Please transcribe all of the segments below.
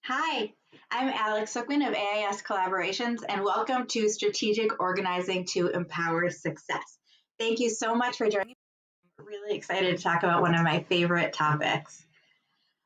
Hi, I'm Alex Sookman of AIS Collaborations, and welcome to Strategic Organizing to Empower Success. Thank you so much for joining me. I'm really excited to talk about one of my favorite topics.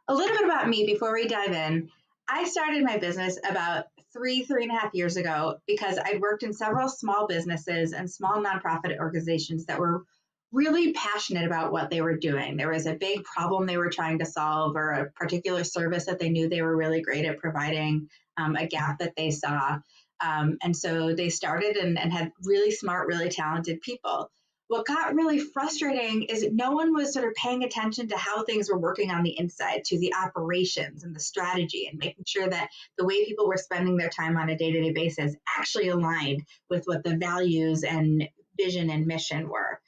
A little bit about me before we dive in. I started my business about three and a half years ago because I'd worked in several small businesses and small nonprofit organizations that were really passionate about what they were doing. There was a big problem they were trying to solve, or a particular service that they knew they were really great at providing, a gap that they saw. And so they started and had really smart, really talented people. What got really frustrating is that no one was sort of paying attention to how things were working on the inside, to the operations and the strategy, and making sure that the way people were spending their time on a day-to-day basis actually aligned with what the values and vision and mission were.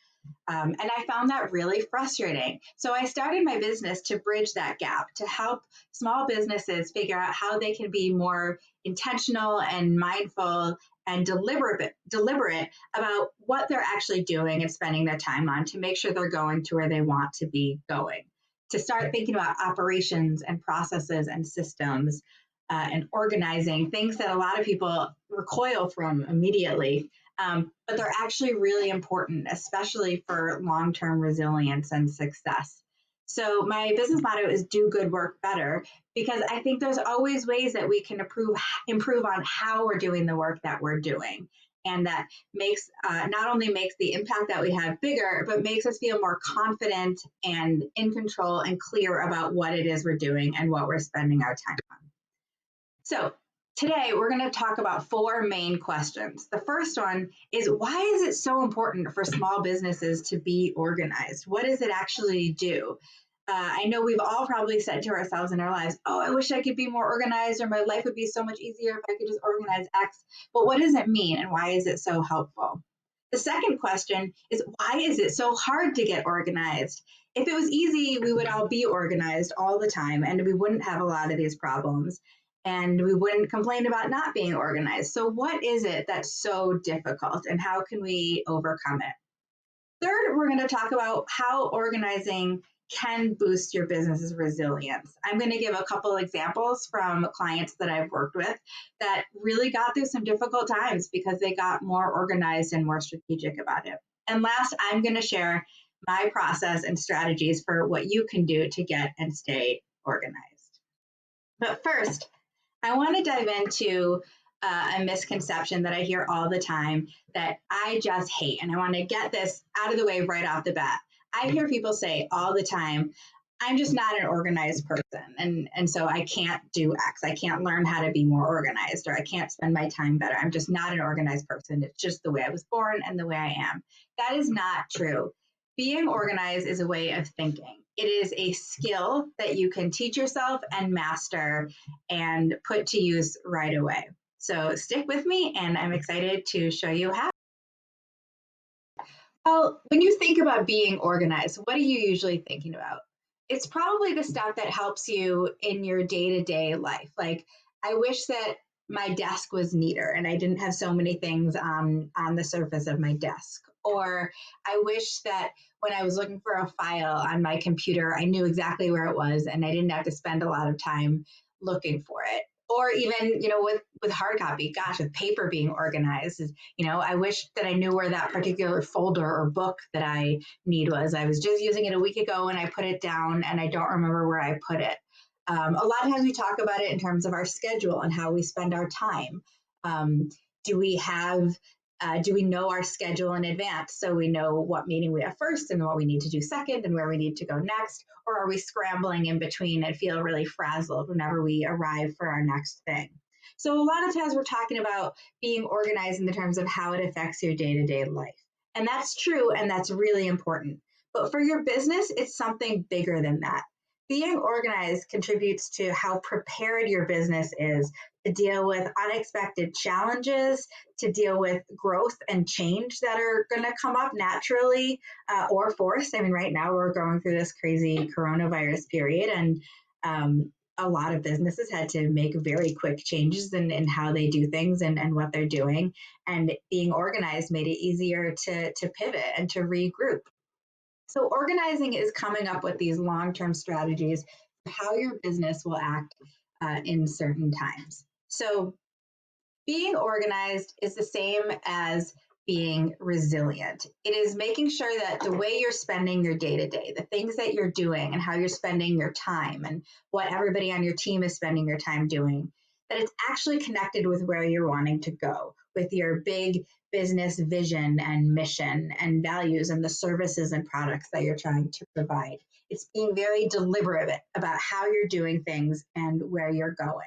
And I found that really frustrating. So I started my business to bridge that gap, to help small businesses figure out how they can be more intentional and mindful and deliberate about what they're actually doing and spending their time on to make sure they're going to where they want to be going. To start thinking about operations and processes and systems and organizing, things that a lot of people recoil from immediately, but they're actually really important, especially for long-term resilience and success. So my business motto is do good work better, because I think there's always ways that we can improve on how we're doing the work that we're doing. And that makes not only makes the impact that we have bigger, but makes us feel more confident and in control and clear about what it is we're doing and what we're spending our time on. So today we're going to talk about four main questions. The first one is, why is it so important for small businesses to be organized? What does it actually do? I know we've all probably said to ourselves in our lives, oh, I wish I could be more organized, or my life would be so much easier if I could just organize X. But what does it mean, and why is it so helpful? The second question is, why is it so hard to get organized? If it was easy, we would all be organized all the time, and we wouldn't have a lot of these problems, and we wouldn't complain about not being organized. So what is it that's so difficult, and how can we overcome it? Third, we're going to talk about how organizing can boost your business's resilience. I'm going to give a couple examples from clients that I've worked with that really got through some difficult times because they got more organized and more strategic about it. And last, I'm going to share my process and strategies for what you can do to get and stay organized. But first, I want to dive into a misconception that I hear all the time that I just hate. And I want to get this out of the way right off the bat. I hear people say all the time, I'm just not an organized person. And so I can't do X. I can't learn how to be more organized, or I can't spend my time better. I'm just not an organized person. It's just the way I was born and the way I am. That is not true. Being organized is a way of thinking. It is a skill that you can teach yourself and master and put to use right away. So stick with me, and I'm excited to show you how. Well, when you think about being organized, what are you usually thinking about? It's probably the stuff that helps you in your day-to-day life. Like, I wish that my desk was neater and I didn't have so many things on the surface of my desk. Or I wish that when I was looking for a file on my computer, I knew exactly where it was and I didn't have to spend a lot of time looking for it. Or even, with hard copy, gosh, with paper being organized, I wish that I knew where that particular folder or book that I need was. I was just using it a week ago and I put it down and I don't remember where I put it. A lot of times we talk about it in terms of our schedule and how we spend our time. Do we know our schedule in advance so we know what meeting we have first and what we need to do second and where we need to go next? Or are we scrambling in between and feel really frazzled whenever we arrive for our next thing? So a lot of times we're talking about being organized in the terms of how it affects your day-to-day life. And that's true, and that's really important. But for your business, it's something bigger than that. Being organized contributes to how prepared your business is to deal with unexpected challenges, to deal with growth and change that are going to come up naturally or forced. I mean, right now we're going through this crazy coronavirus period, and a lot of businesses had to make very quick changes in how they do things and what they're doing. And being organized made it easier to pivot and to regroup. So organizing is coming up with these long-term strategies for how your business will act in certain times. So being organized is the same as being resilient. It is making sure that the way you're spending your day to day, the things that you're doing and how you're spending your time and what everybody on your team is spending your time doing, that it's actually connected with where you're wanting to go, with your big business vision and mission and values and the services and products that you're trying to provide. It's being very deliberate about how you're doing things and where you're going.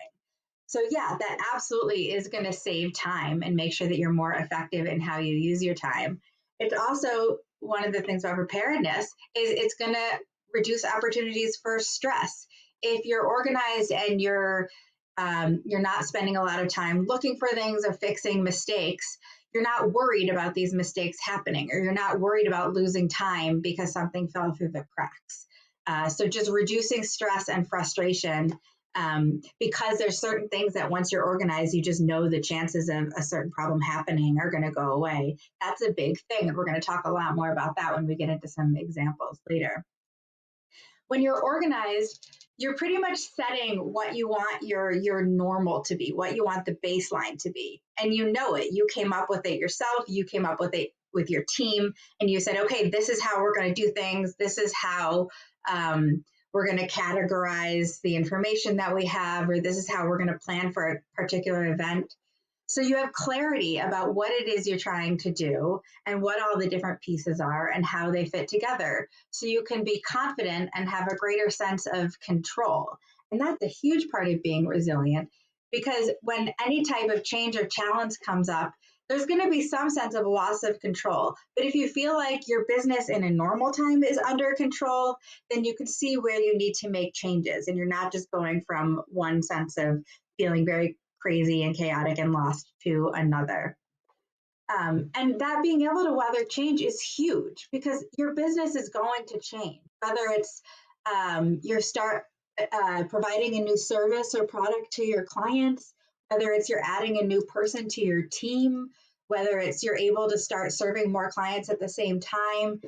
So yeah, that absolutely is going to save time and make sure that you're more effective in how you use your time. It's also one of the things about preparedness is it's going to reduce opportunities for stress. If you're organized and you're not spending a lot of time looking for things or fixing mistakes, you're not worried about these mistakes happening, or you're not worried about losing time because something fell through the cracks. So just reducing stress and frustration, because there's certain things that once you're organized, you just know the chances of a certain problem happening are going to go away. That's a big thing. And we're going to talk a lot more about that when we get into some examples later. When you're organized, you're pretty much setting what you want your normal to be, what you want the baseline to be. And you know it. You came up with it yourself. You came up with it with your team. And you said, okay, this is how we're going to do things. This is how we're going to categorize the information that we have, or this is how we're going to plan for a particular event. So you have clarity about what it is you're trying to do and what all the different pieces are and how they fit together. So you can be confident and have a greater sense of control. And that's a huge part of being resilient, because when any type of change or challenge comes up, there's going to be some sense of loss of control. But if you feel like your business in a normal time is under control, then you can see where you need to make changes. And you're not just going from one sense of feeling very crazy and chaotic and lost to another. And that being able to weather change is huge, because your business is going to change, whether it's providing a new service or product to your clients, whether it's you're adding a new person to your team, whether it's you're able to start serving more clients at the same time.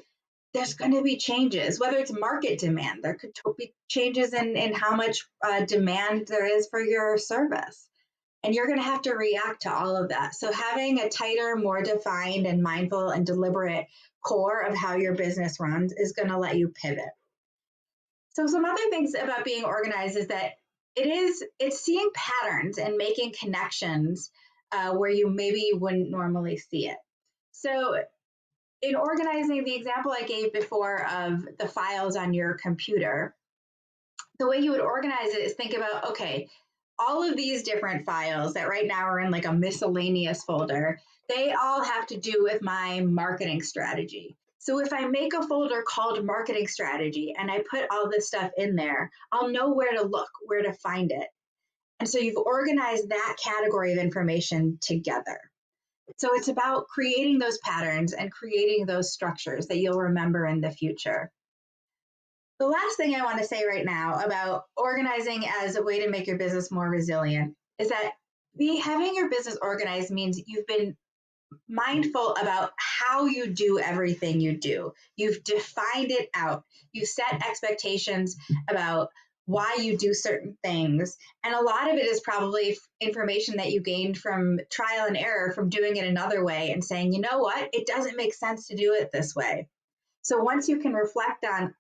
There's going to be changes, whether it's market demand. There could be changes in how much demand there is for your service. And you're going to have to react to all of that. So having a tighter, more defined and mindful and deliberate core of how your business runs is going to let you pivot. So some other things about being organized is that it's seeing patterns and making connections where you maybe wouldn't normally see it. So in organizing, the example I gave before of the files on your computer, the way you would organize it is think about, okay, all of these different files that right now are in like a miscellaneous folder, they all have to do with my marketing strategy. So if I make a folder called marketing strategy and I put all this stuff in there, I'll know where to look, where to find it. And so you've organized that category of information together. So it's about creating those patterns and creating those structures that you'll remember in the future. The last thing I want to say right now about organizing as a way to make your business more resilient is that having your business organized means you've been mindful about how you do everything you do. You've defined it out. You've set expectations about why you do certain things. And a lot of it is probably information that you gained from trial and error, from doing it another way and saying, you know what, it doesn't make sense to do it this way. So once you can reflect on,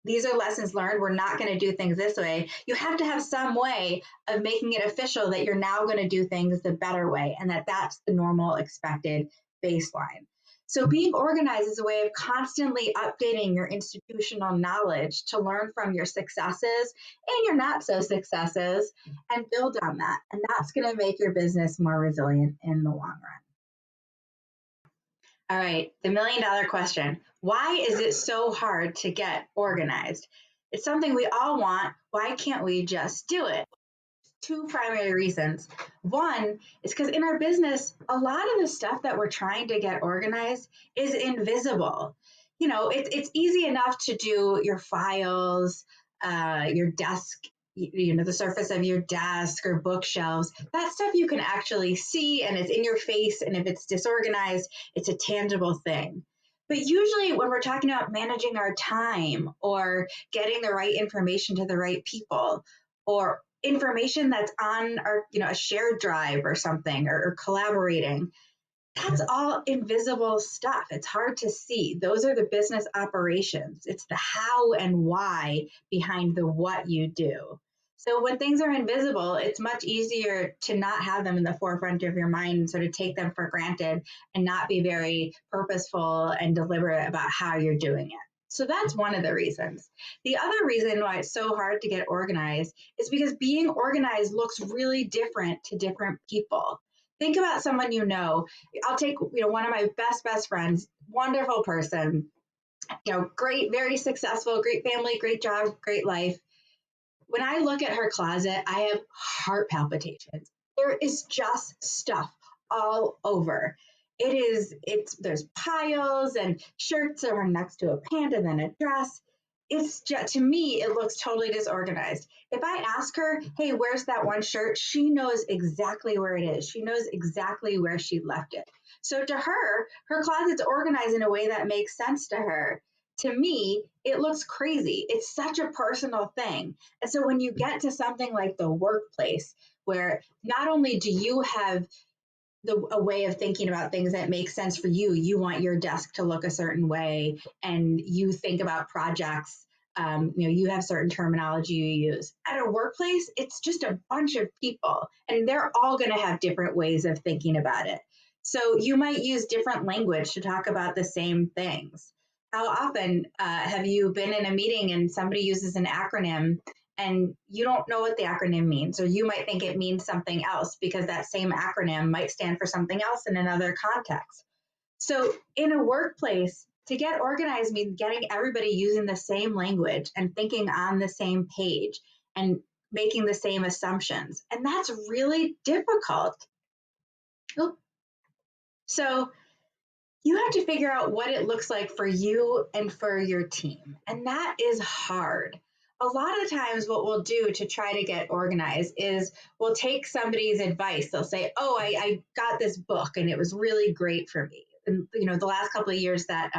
these are lessons learned, we're not going to do things this way, you have to have some way of making it official that you're now going to do things the better way, and that's the normal expected baseline. So being organized is a way of constantly updating your institutional knowledge to learn from your successes and your not so successes and build on that. And that's going to make your business more resilient in the long run. All right, the $1 million question. Why is it so hard to get organized? It's something we all want. Why can't we just do it? Two primary reasons. One is because in our business, a lot of the stuff that we're trying to get organized is invisible. You know, it's easy enough to do your files, your desk, the surface of your desk or bookshelves. That stuff you can actually see and it's in your face. And if it's disorganized, it's a tangible thing. But usually when we're talking about managing our time or getting the right information to the right people, or information that's on our, a shared drive or something, or collaborating. That's all invisible stuff. It's hard to see. Those are the business operations. It's the how and why behind the what you do. So when things are invisible, it's much easier to not have them in the forefront of your mind and sort of take them for granted and not be very purposeful and deliberate about how you're doing it. So that's one of the reasons. The other reason why it's so hard to get organized is because being organized looks really different to different people. Think about someone you know. I'll take, one of my best friends, wonderful person, great, very successful, great family, great job, great life. When I look at her closet, I have heart palpitations. There is just stuff all over. There's piles and shirts are next to a pant and then a dress. It's just, to me, it looks totally disorganized. If I ask her, hey, where's that one shirt? She knows exactly where it is. She knows exactly where she left it. So to her closet's organized in a way that makes sense to her. To me, it looks crazy. It's such a personal thing. And so when you get to something like the workplace, where not only do you have a way of thinking about things that makes sense for you, you want your desk to look a certain way, and you think about projects, you have certain terminology you use. At a workplace, it's just a bunch of people, and they're all going to have different ways of thinking about it. So you might use different language to talk about the same things. How often have you been in a meeting and somebody uses an acronym and you don't know what the acronym means, or you might think it means something else because that same acronym might stand for something else in another context. So in a workplace, to get organized means getting everybody using the same language and thinking on the same page and making the same assumptions. And that's really difficult. So you have to figure out what it looks like for you and for your team. And that is hard. A lot of times what we'll do to try to get organized is we'll take somebody's advice. They'll say, oh, I got this book and it was really great for me. And, the last couple of years that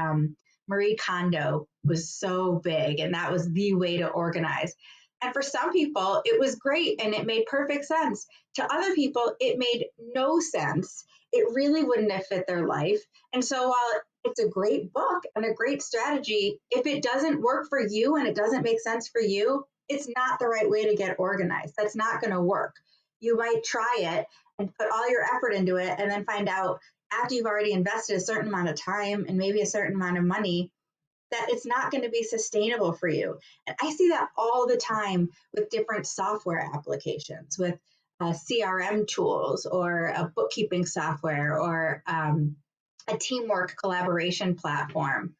Marie Kondo was so big, and that was the way to organize. And for some people, it was great and it made perfect sense. To other people, it made no sense. It really wouldn't have fit their life. And so while it's a great book and a great strategy, if it doesn't work for you and it doesn't make sense for you, it's not the right way to get organized. That's not going to work. You might try it and put all your effort into it and then find out after you've already invested a certain amount of time and maybe a certain amount of money that it's not going to be sustainable for you. And I see that all the time with different software applications, with CRM tools or a bookkeeping software or a teamwork collaboration platform.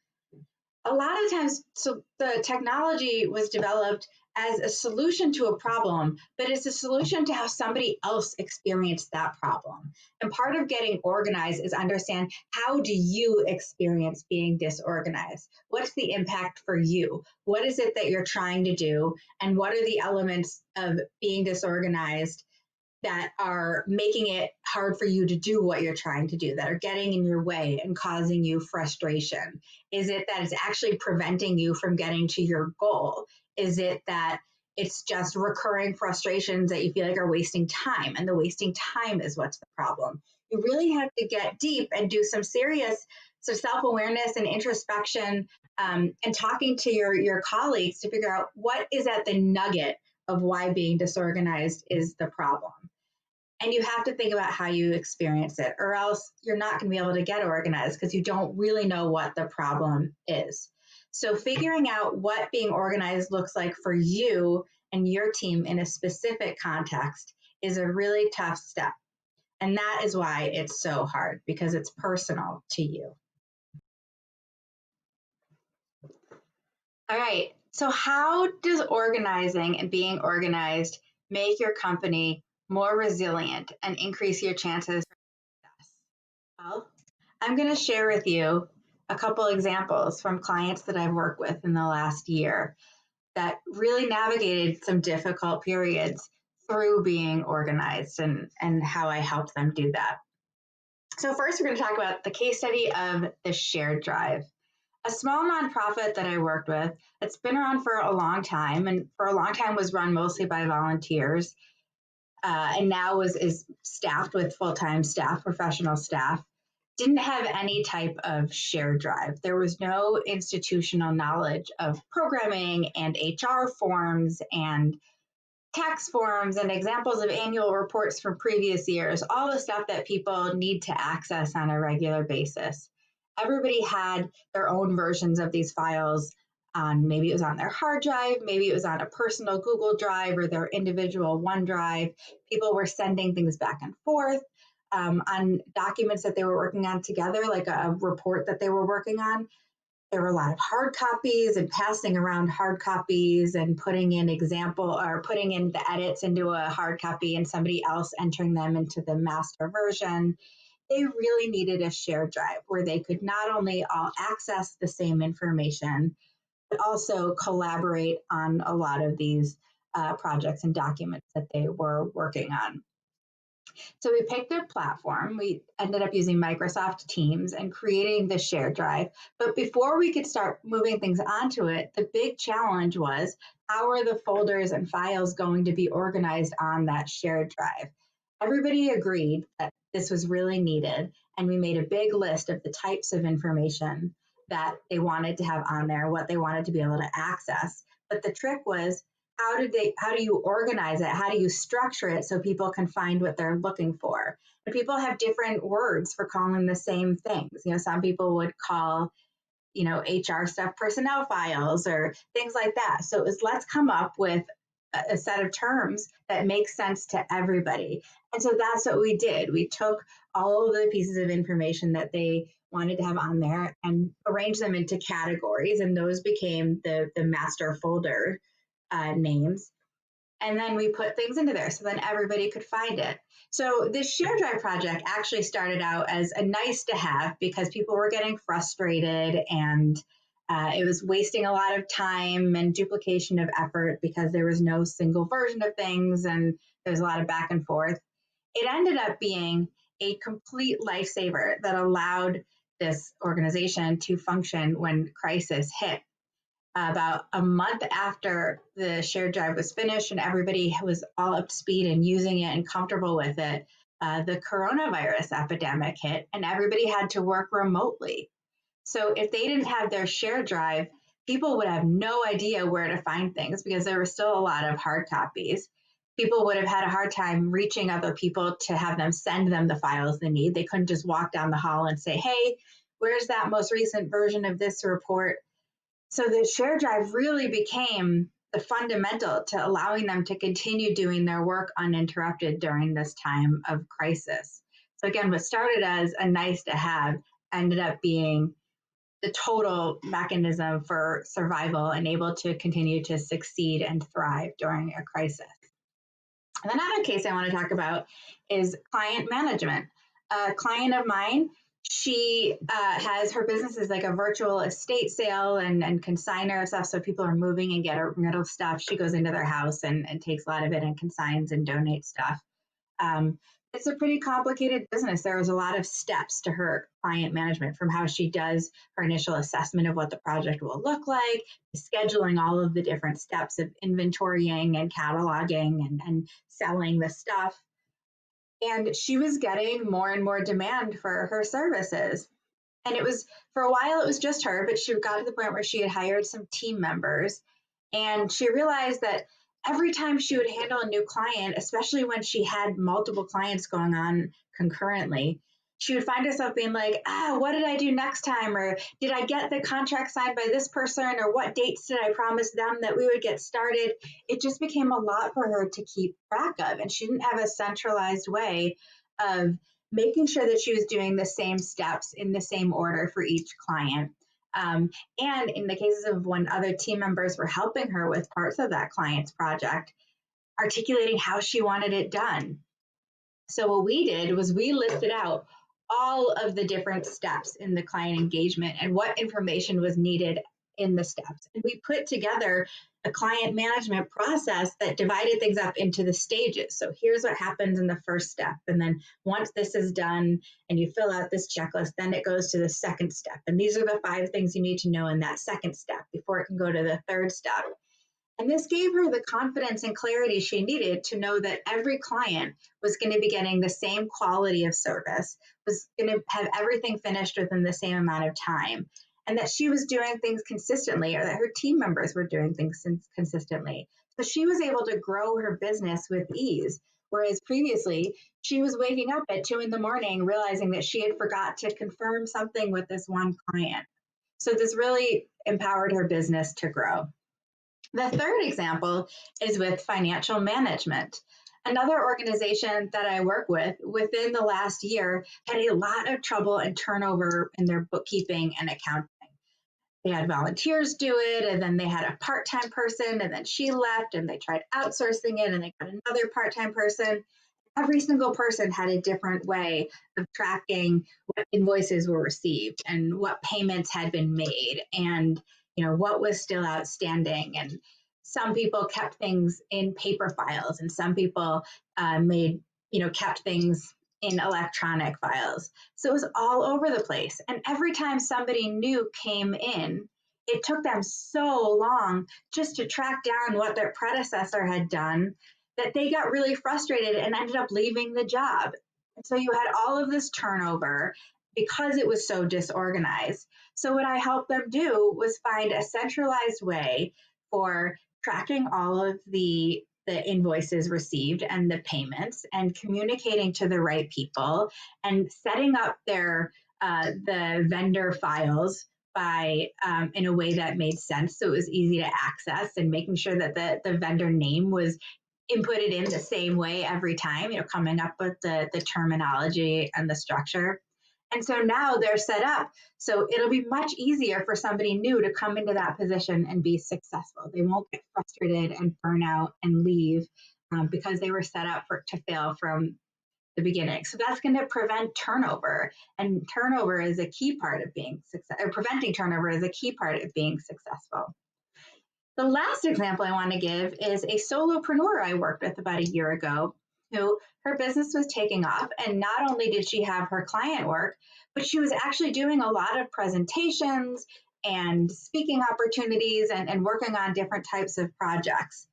A lot of times, so the technology was developed as a solution to a problem, but it's a solution to how somebody else experienced that problem. And part of getting organized is understand, how do you experience being disorganized? What's the impact for you? What is it that you're trying to do? And what are the elements of being disorganized that are making it hard for you to do what you're trying to do, that are getting in your way and causing you frustration? Is it that it's actually preventing you from getting to your goal? Is it that it's just recurring frustrations that you feel like are wasting time, and the wasting time is what's the problem? You really have to get deep and do some serious self-awareness and introspection, and talking to your colleagues to figure out what is at the nugget of why being disorganized is the problem. And you have to think about how you experience it, or else you're not going to be able to get organized because you don't really know what the problem is. So figuring out what being organized looks like for you and your team in a specific context is a really tough step. And that is why it's so hard, because it's personal to you. All right. So how does organizing and being organized make your company more resilient and increase your chances for success? Well, I'm going to share with you a couple examples from clients that I've worked with in the last year that really navigated some difficult periods through being organized, and how I helped them do that. So first, we're going to talk about the case study of the shared drive. a small nonprofit that I worked with. It's been around for a long time, and for a long time was run mostly by volunteers, and now is staffed with full-time staff, professional staff. Didn't have any type of shared drive. There was no institutional knowledge of programming and HR forms and tax forms and examples of annual reports from previous years, all the stuff that people need to access on a regular basis. Everybody had their own versions of these files on, maybe it was on their hard drive, maybe it was on a personal Google Drive or their individual OneDrive. People were sending things back and forth on documents that they were working on together, like a report that they were working on. There were a lot of hard copies and passing around hard copies and putting in the edits into a hard copy and somebody else entering them into the master version. They really needed a shared drive where they could not only all access the same information, but also collaborate on a lot of these projects and documents that they were working on. So we picked a platform. We ended up using Microsoft Teams and creating the shared drive. But before we could start moving things onto it, the big challenge was, how are the folders and files going to be organized on that shared drive? Everybody agreed that this was really needed, and we made a big list of the types of information that they wanted to have on there, what they wanted to be able to access. But the trick was, how do you organize it? How do you structure it so people can find what they're looking for? And people have different words for calling the same things. Some people would call, HR stuff personnel files or things like that. So it was, let's come up with a set of terms that make sense to everybody. And so that's what we did. We took all of the pieces of information that they wanted to have on there and arranged them into categories, and those became the master folder names. And then we put things into there so then everybody could find it. So this shared drive project actually started out as a nice to have because people were getting frustrated, and it was wasting a lot of time and duplication of effort because there was no single version of things and there was a lot of back and forth. It ended up being a complete lifesaver that allowed this organization to function when crisis hit. About a month after the shared drive was finished and everybody was all up to speed and using it and comfortable with it, the coronavirus epidemic hit and everybody had to work remotely. So if they didn't have their shared drive, people would have no idea where to find things because there were still a lot of hard copies. People would have had a hard time reaching other people to have them send them the files they need. They couldn't just walk down the hall and say, hey, where's that most recent version of this report? So the shared drive really became the fundamental to allowing them to continue doing their work uninterrupted during this time of crisis. So again, what started as a nice to have ended up being the total mechanism for survival and able to continue to succeed and thrive during a crisis. And another case I want to talk about is client management. A client of mine, she has her business is like a virtual estate sale and consigner stuff. So people are moving and get rid of stuff. She goes into their house and takes a lot of it and consigns and donates stuff. It's a pretty complicated business. There was a lot of steps to her client management, from how she does her initial assessment of what the project will look like, scheduling all of the different steps of inventorying and cataloging and selling the stuff. And she was getting more and more demand for her services. And it was, for a while, it was just her, but she got to the point where she had hired some team members. And she realized that every time she would handle a new client, especially when she had multiple clients going on concurrently, she would find herself being like, what did I do next time? Or did I get the contract signed by this person? Or what dates did I promise them that we would get started? It just became a lot for her to keep track of. And she didn't have a centralized way of making sure that she was doing the same steps in the same order for each client. And in the cases of when other team members were helping her with parts of that client's project, articulating how she wanted it done. So what we did was we listed out all of the different steps in the client engagement and what information was needed in the steps. And we put together a client management process that divided things up into the stages. So here's what happens in the first step. And then once this is done and you fill out this checklist, then it goes to the second step. And these are the 5 things you need to know in that second step before it can go to the third step. And this gave her the confidence and clarity she needed to know that every client was going to be getting the same quality of service, was going to have everything finished within the same amount of time, and that she was doing things consistently, or that her team members were doing things consistently. So she was able to grow her business with ease. Whereas previously, she was waking up at 2 a.m, realizing that she had forgot to confirm something with this one client. So this really empowered her business to grow. The third example is with financial management. Another organization that I work with within the last year had a lot of trouble and turnover in their bookkeeping and accounting. They had volunteers do it, and then they had a part-time person, and then she left, and they tried outsourcing it, and they got another part-time person. Every single person had a different way of tracking what invoices were received and what payments had been made, and what was still outstanding. And some people kept things in paper files, and some people kept things in electronic files. So it was all over the place. And every time somebody new came in, it took them so long just to track down what their predecessor had done that they got really frustrated and ended up leaving the job. And so you had all of this turnover because it was so disorganized. So what I helped them do was find a centralized way for tracking all of the invoices received and the payments, and communicating to the right people, and setting up their the vendor files by in a way that made sense, so it was easy to access, and making sure that the vendor name was inputted in the same way every time, coming up with the terminology and the structure. And so now they're set up, so it'll be much easier for somebody new to come into that position and be successful. They won't get frustrated and burn out and leave because they were set up to fail from the beginning. So that's going to prevent turnover, and turnover is a key part of being successful, or preventing turnover is a key part of being successful. The last example I want to give is a solopreneur I worked with about a year ago, who her business was taking off, and not only did she have her client work, but she was actually doing a lot of presentations and speaking opportunities and working on different types of projects.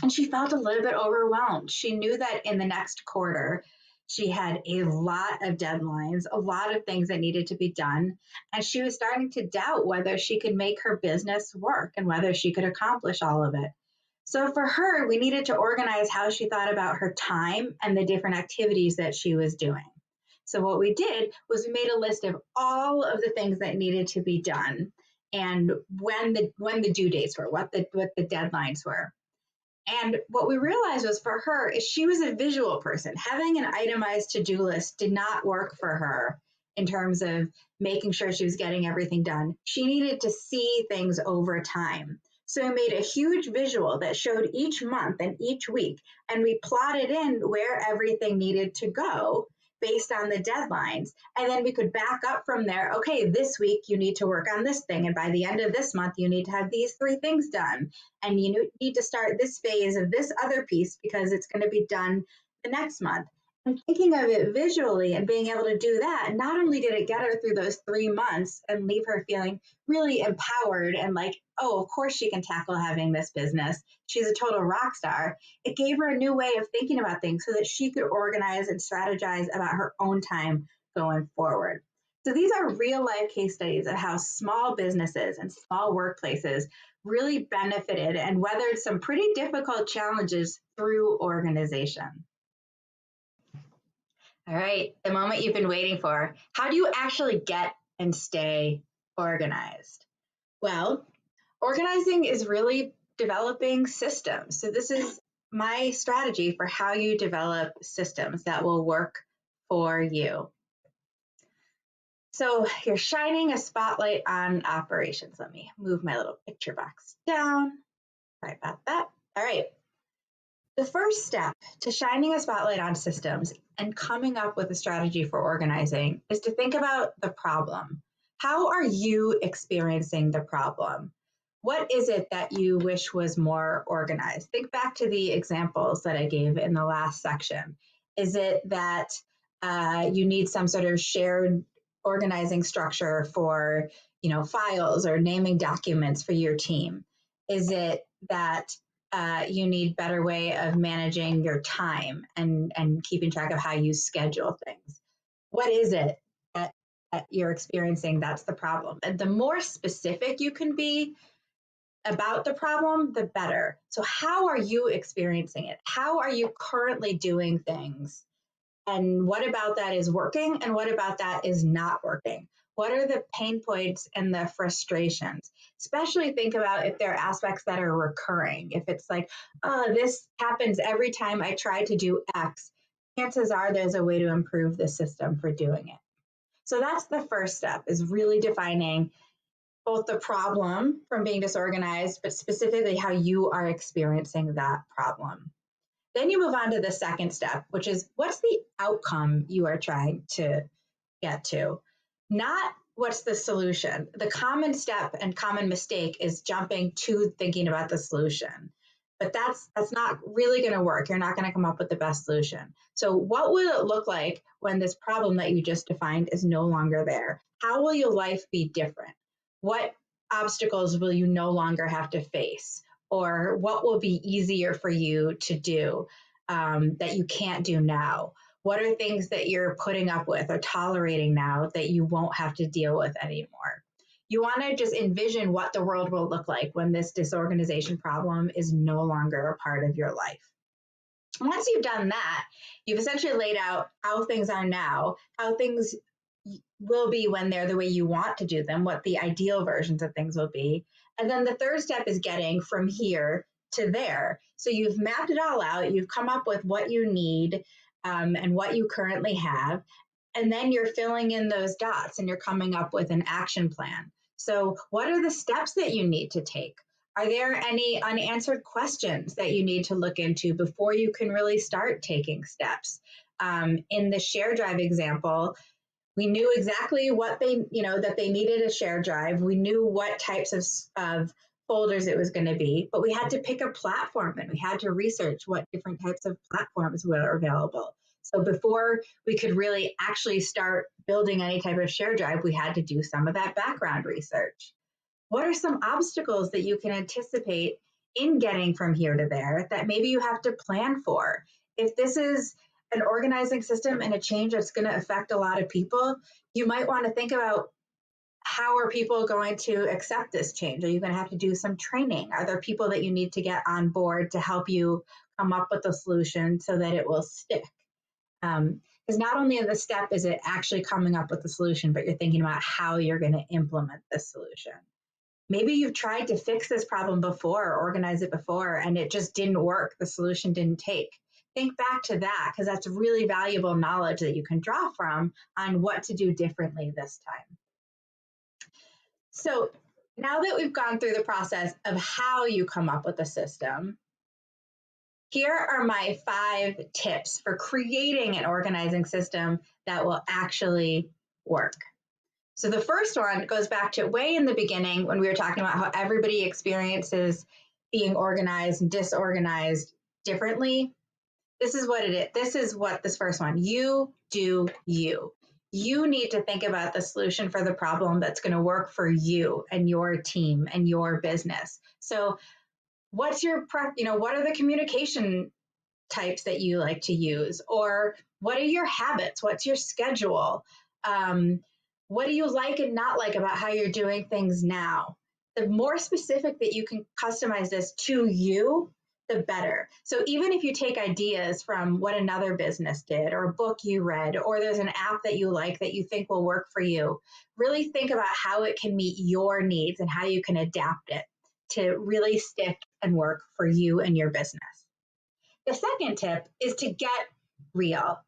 And she felt a little bit overwhelmed. She knew that in the next quarter, she had a lot of deadlines, a lot of things that needed to be done, and she was starting to doubt whether she could make her business work and whether she could accomplish all of it. So for her, we needed to organize how she thought about her time and the different activities that she was doing. So what we did was we made a list of all of the things that needed to be done, and when the due dates were, what the deadlines were. And what we realized was, for her, is she was a visual person. Having an itemized to-do list did not work for her in terms of making sure she was getting everything done. She needed to see things over time. So we made a huge visual that showed each month and each week, and we plotted in where everything needed to go based on the deadlines. And then we could back up from there. Okay, this week you need to work on this thing, and by the end of this month, you need to have these 3 things done. And you need to start this phase of this other piece because it's going to be done the next month. And thinking of it visually and being able to do that, not only did it get her through those 3 months and leave her feeling really empowered and like, oh, of course she can tackle having this business, she's a total rock star, it gave her a new way of thinking about things so that she could organize and strategize about her own time going forward. So these are real life case studies of how small businesses and small workplaces really benefited and weathered some pretty difficult challenges through organization. All right, the moment you've been waiting for. How do you actually get and stay organized? Well, organizing is really developing systems. So this is my strategy for how you develop systems that will work for you. So you're shining a spotlight on operations. Let me move my little picture box down. Sorry about that. All right. The first step to shining a spotlight on systems and coming up with a strategy for organizing is to think about the problem. How are you experiencing the problem? What is it that you wish was more organized? Think back to the examples that I gave in the last section. Is it that you need some sort of shared organizing structure for, files or naming documents for your team? Is it that you need better way of managing your time and keeping track of how you schedule things? What is it that you're experiencing that's the problem? And the more specific you can be about the problem, the better. So how are you experiencing it? How are you currently doing things? And what about that is working and what about that is not working? What are the pain points and the frustrations? Especially think about if there are aspects that are recurring. If it's like, oh, this happens every time I try to do X, chances are there's a way to improve the system for doing it. So that's the first step, is really defining both the problem from being disorganized, but specifically how you are experiencing that problem. Then you move on to the second step, which is what's the outcome you are trying to get to? Not what's the solution. The common step and common mistake is jumping to thinking about the solution. But that's not really going to work. You're not going to come up with the best solution. So what will it look like when this problem that you just defined is no longer there? How will your life be different? What obstacles will you no longer have to face? Or what will be easier for you to do that you can't do now? What are things that you're putting up with or tolerating now that you won't have to deal with anymore? You want to just envision what the world will look like when this disorganization problem is no longer a part of your life. Once you've done that, you've essentially laid out how things are now, how things will be when they're the way you want to do them, what the ideal versions of things will be. And then the third step is getting from here to there. So you've mapped it all out, you've come up with what you need and what you currently have, and then you're filling in those dots and you're coming up with an action plan. So what are the steps that you need to take? Are there any unanswered questions that you need to look into before you can really start taking steps? In the share drive example, we knew exactly what that they needed a share drive. We knew what types of folders it was going to be, but we had to pick a platform and we had to research what different types of platforms were available. So before we could really actually start building any type of share drive, we had to do some of that background research. What are some obstacles that you can anticipate in getting from here to there that maybe you have to plan for? If this is an organizing system and a change that's going to affect a lot of people, you might want to think about how are people going to accept this change? Are you going to have to do some training? Are there people that you need to get on board to help you come up with a solution so that it will stick? Because not only in the step is it actually coming up with the solution, but you're thinking about how you're going to implement this solution. Maybe you've tried to fix this problem before, or organize it before, and it just didn't work. The solution didn't take. Think back to that, because that's really valuable knowledge that you can draw from on what to do differently this time. So now that we've gone through the process of how you come up with a system, here are my 5 tips for creating an organizing system that will actually work. So the first one goes back to way in the beginning when we were talking about how everybody experiences being organized and disorganized differently. This is what it is. This is what this first one, you do you. You need to think about the solution for the problem that's going to work for you and your team and your business. So what's your what are the communication types that you like to use? Or what are your habits? What's your schedule? What do you like and not like about how you're doing things now? The more specific that you can customize this to you, the better. So even if you take ideas from what another business did or a book you read, or there's an app that you like that you think will work for you, really think about how it can meet your needs and how you can adapt it to really stick and work for you and your business. The second tip is to get real.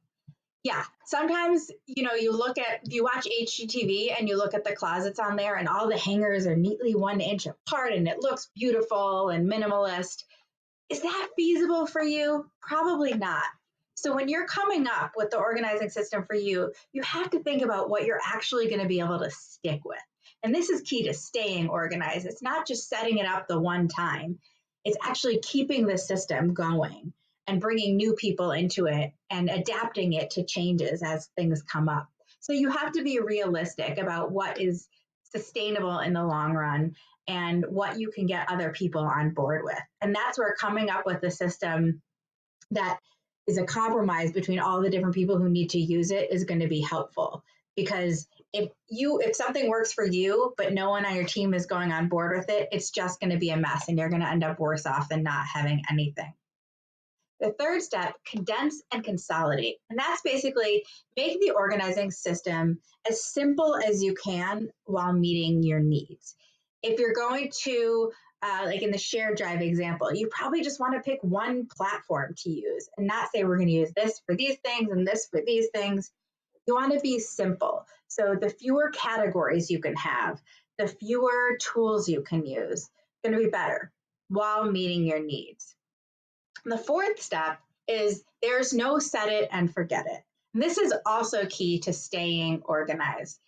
Yeah, sometimes, you watch HGTV and you look at the closets on there and all the hangers are neatly 1 inch apart and it looks beautiful and minimalist. Is that feasible for you? Probably not. So when you're coming up with the organizing system for you, you have to think about what you're actually going to be able to stick with. And this is key to staying organized. It's not just setting it up the one time, it's actually keeping the system going and bringing new people into it and adapting it to changes as things come up. So you have to be realistic about what is sustainable in the long run and what you can get other people on board with. And that's where coming up with a system that is a compromise between all the different people who need to use it is going to be helpful. Because if something works for you, but no one on your team is going on board with it, it's just going to be a mess and you're going to end up worse off than not having anything. The third step, condense and consolidate. And that's basically make the organizing system as simple as you can while meeting your needs. If you're going to, like in the shared drive example, you probably just want to pick one platform to use and not say we're going to use this for these things and this for these things. You want to be simple. So the fewer categories you can have, the fewer tools you can use, going to be better while meeting your needs. And the fourth step is there's no set it and forget it. And this is also key to staying organized.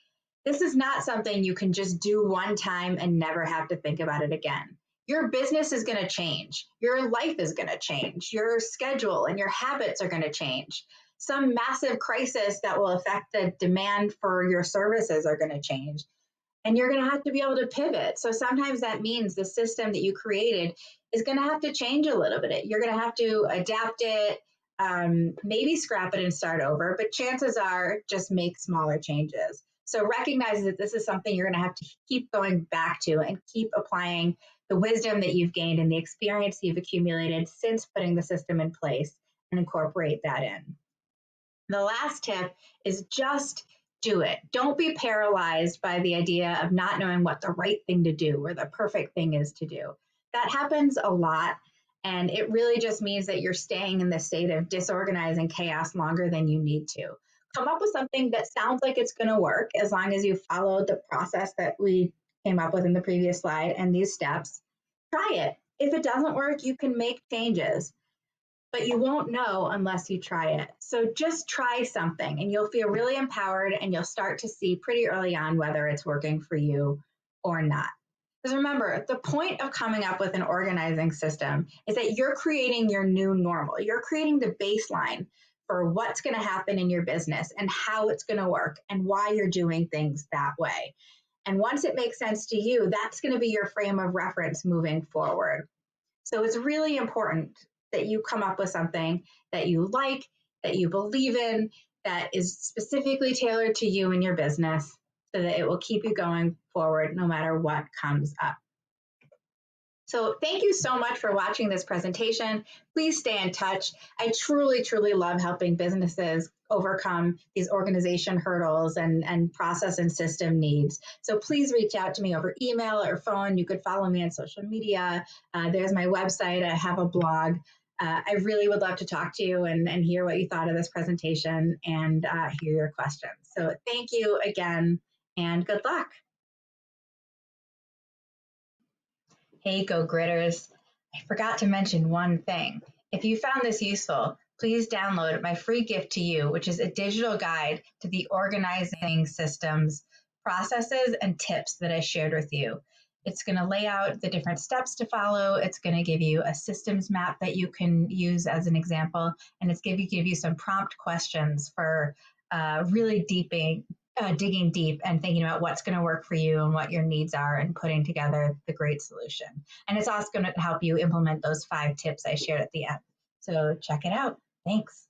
This is not something you can just do one time and never have to think about it again. Your business is going to change. Your life is going to change. Your schedule and your habits are going to change. Some massive crisis that will affect the demand for your services are going to change. And you're going to have to be able to pivot. So sometimes that means the system that you created is going to have to change a little bit. You're going to have to adapt it, maybe scrap it and start over, but chances are just make smaller changes. So recognize that this is something you're going to have to keep going back to and keep applying the wisdom that you've gained and the experience you've accumulated since putting the system in place and incorporate that in. The last tip is just do it. Don't be paralyzed by the idea of not knowing what the right thing to do or the perfect thing is to do. That happens a lot, and it really just means that you're staying in the state of disorganized and chaos longer than you need to. Come up with something that sounds like it's going to work as long as you follow the process that we came up with in the previous slide and these steps. Try it. If it doesn't work, you can make changes, but you won't know unless you try it. So just try something and you'll feel really empowered and you'll start to see pretty early on whether it's working for you or not. Because remember, the point of coming up with an organizing system is that you're creating your new normal. You're creating the baseline for what's going to happen in your business and how it's going to work and why you're doing things that way. And once it makes sense to you, that's going to be your frame of reference moving forward. So it's really important that you come up with something that you like, that you believe in, that is specifically tailored to you and your business so that it will keep you going forward no matter what comes up. So thank you so much for watching this presentation. Please stay in touch. I truly, truly love helping businesses overcome these organization hurdles and process and system needs. So please reach out to me over email or phone. You could follow me on social media. There's my website. I have a blog. I really would love to talk to you and hear what you thought of this presentation and hear your questions. So thank you again and good luck. Hey, Go Gritters. I forgot to mention one thing. If you found this useful, please download my free gift to you, which is a digital guide to the organizing systems, processes, and tips that I shared with you. It's going to lay out the different steps to follow. It's going to give you a systems map that you can use as an example, and it's going to give you some prompt questions for really digging deep and thinking about what's going to work for you and what your needs are and putting together the great solution. And it's also going to help you implement those 5 tips I shared at the end. So check it out. Thanks.